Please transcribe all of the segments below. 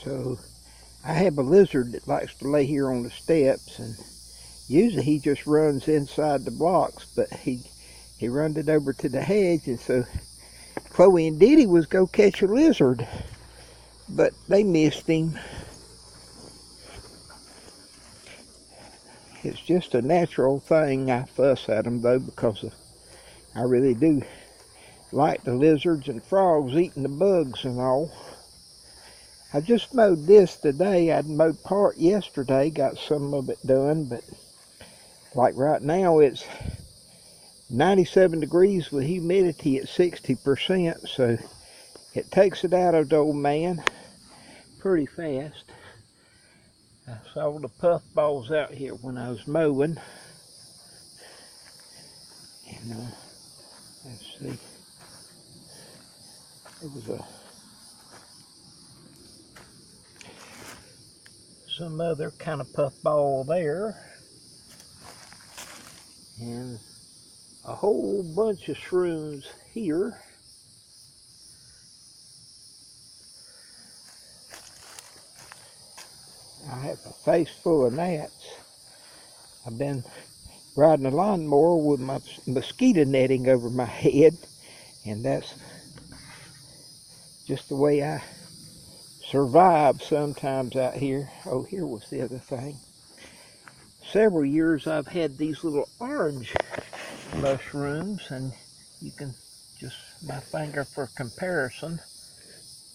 So I have a lizard that likes to lay here on the steps, and usually he just runs inside the blocks, but he runned it over to the hedge, and so Chloe and Diddy was go catch a lizard, but they missed him. It's just a natural thing. I fuss at them though, because I really do like the lizards and frogs eating the bugs and all. I just mowed this today. I'd mowed part yesterday, got some of it done, but like right now it's 97 degrees with humidity at 60%, so it takes it out of the old man pretty fast. I saw the puffballs out here when I was mowing. And let's see, there was some other kind of puffball there, and a whole bunch of shrooms here. I have a face full of gnats. I've been riding a lawnmower with my mosquito netting over my head, and that's just the way I survive sometimes out here. Oh, here was the other thing. Several years I've had these little orange mushrooms, and you can just, my finger for comparison.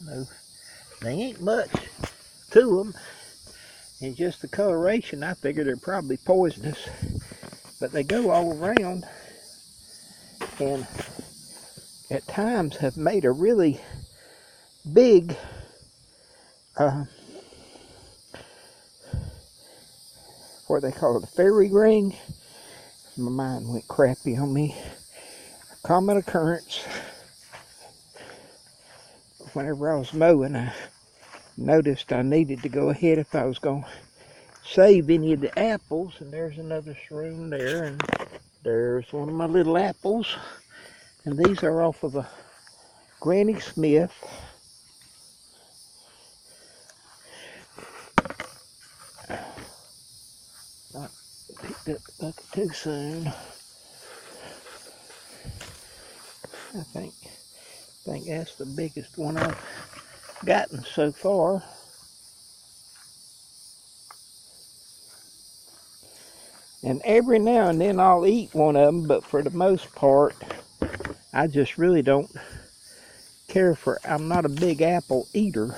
No, they ain't much to them. And just the coloration, I figure they're probably poisonous. But they go all around, and at times have made a really big what they call it, a fairy ring. My mind went crappy on me. A common occurrence. Whenever I was mowing, I noticed I needed to go ahead if I was going to save any of the apples. And there's another shroom there, and there's one of my little apples. And these are off of a Granny Smith. I picked up the bucket too soon. I think that's the biggest one I've gotten so far. And every now and then I'll eat one of them, but for the most part, I just really don't care for, I'm not a big apple eater.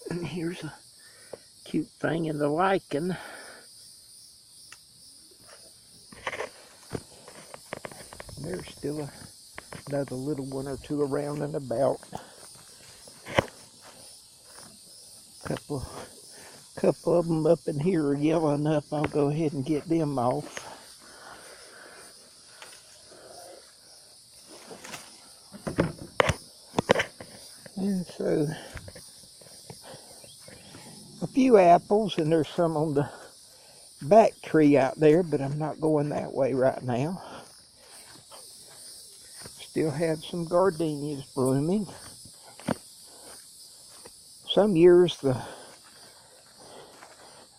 And here's a cute thing in the lichen. There's still another little one or two around and about. Couple of them up in here are yellow enough. I'll go ahead and get them off. And so a few apples, and there's some on the back tree out there, but I'm not going that way right now. Still have some gardenias blooming. Some years the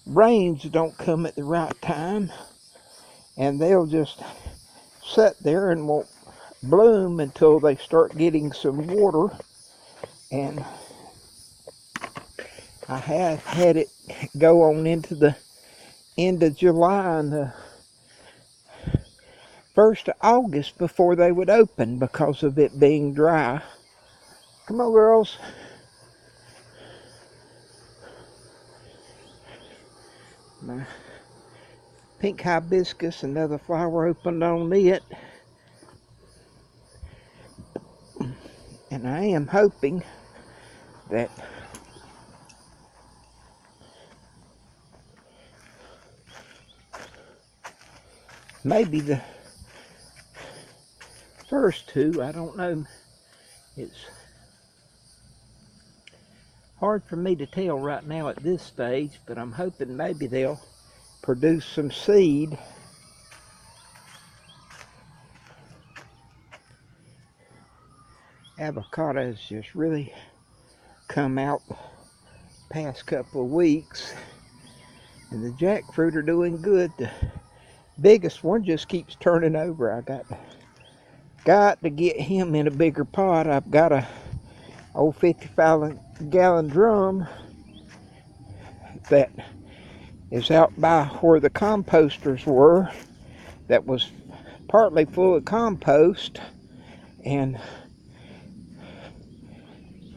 rains don't come at the right time, and they'll just sit there and won't bloom until they start getting some water. And I have had it go on into the end of July and the 1st of August before they would open because of it being dry. Come on, girls. My pink hibiscus, another flower opened on it. And I am hoping that maybe the first two, I don't know. It's hard for me to tell right now at this stage, but I'm hoping maybe they'll produce some seed. avocado has just really come out past couple of weeks, and the jackfruit are doing good. The biggest one just keeps turning over. I got to get him in a bigger pot. I've got a old 55-gallon drum that is out by where the composters were, that was partly full of compost, and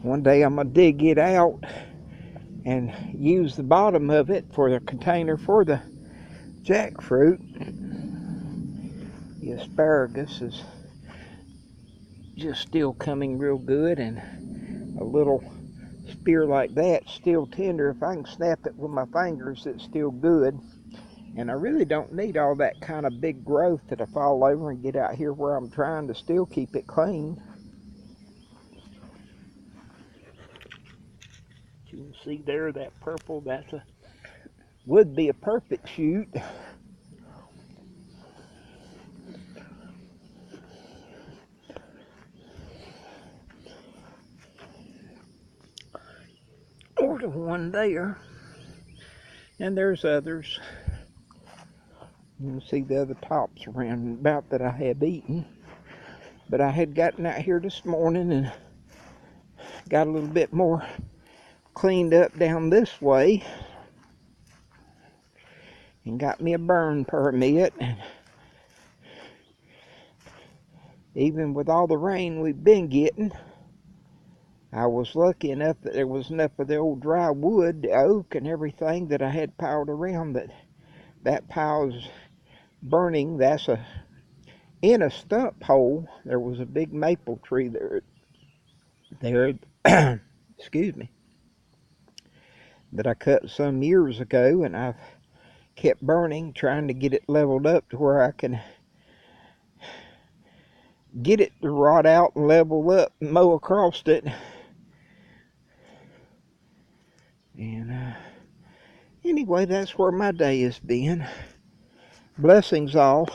one day I'm gonna dig it out and use the bottom of it for the container for the jackfruit. The asparagus is just still coming real good, and a little spear like that, still tender. If I can snap it with my fingers, it's still good. And I really don't need all that kind of big growth that I fall over and get out here where I'm trying to still keep it clean. You can see there, that purple, would be a perfect shoot. Or the one there. And there's others. You can see the other tops around about that I have eaten. But I had gotten out here this morning and got a little bit more cleaned up down this way. And got me a burn permit. And even with all the rain we've been getting, I was lucky enough that there was enough of the old dry wood, the oak and everything that I had piled around that pile's burning. That's in a stump hole. There was a big maple tree there excuse me, that I cut some years ago, and I've kept burning, trying to get it leveled up to where I can get it to rot out and level up and mow across it. And anyway, that's where my day has been. Blessings all.